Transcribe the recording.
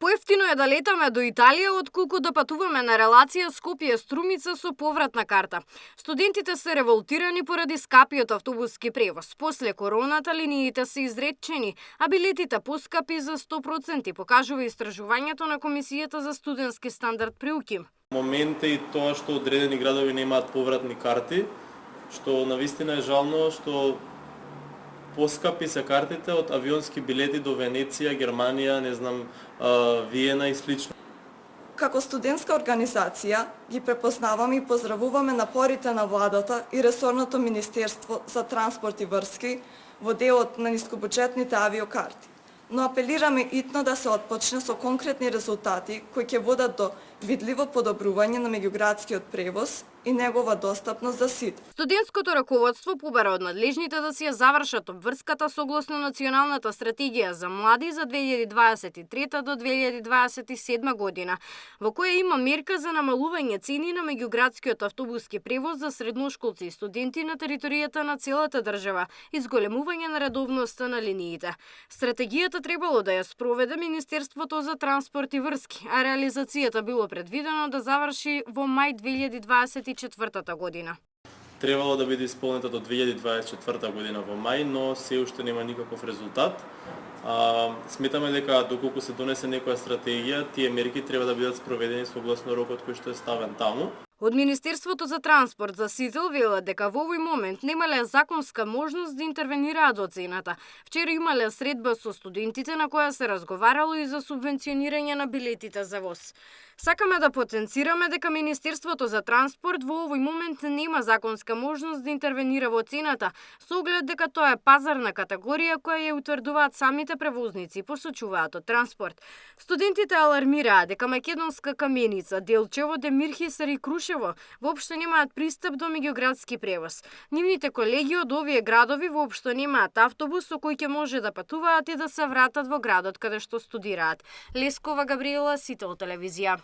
Поевтино е да летаме до Италија отколку да патуваме на релација Скопје-Струмица со повратна карта. Студентите се револтирани поради скапиот автобуски превоз. После короната линиите се изредчени, а билетите поскапи за 100%, покажува истражувањето на Комисијата за студентски стандард при УКИМ. Момент е и тоа што одредени градови немаат повратни карти, што навистина е жално, што поскапи се картите од авионски билети до Венеција, Германија, Виена и слично. Како студентска организација ги препознаваме и поздравуваме напорите на владата и ресорното Министерство за транспорт и врски во делот на нискобуџетните авиокарти. Но апелираме итно да се отпочне со конкретни резултати кои ќе водат до видливо подобрување на меѓуградскиот превоз и негова достапност за сите. Студентското раководство побара од надлежните да си ја завршат обврската согласно Националната стратегија за млади за 2023 до 2027 година, во која има мерка за намалување цени на меѓуградскиот автобуски превоз за средношколци и студенти на територијата на целата држава и зголемување на редовноста на линиите. Стратегијата требало да ја спроведе Министерството за транспорт и врски, а реализацијата било предвидено да заврши во мај 2024 година. Требало да биде исполнета до 2024 година во мај, но се уште нема никаков резултат. Сметаме дека доколку се донесе некоја стратегија, тие мерки треба да бидат спроведени согласно рокот кој што е ставен таму. Од Министерството за транспорт за Сител велат дека во овој момент немале законска можност да интервенираат во цената. Вчера имале средба со студентите на која се разговарало и за субвенционирање на билетите за воз. Сакаме да потенцираме дека Министерството за транспорт во овој момент нема законска можност да интервенира во цената, со оглед дека тоа е пазарна категорија која ја утврдуваат самите превозници, посочуваат од транспорт. Студентите алармираат дека Македонска Каменица, Делчево, Демирхисар и Крушево воопшто немаат пристап до меѓуградски превоз. Нивните колеги од овие градови воопшто немаат автобус со кој ќе може да патуваат и да се вратат во градот каде што студираат. Лескова Габриела, Сител телевизија.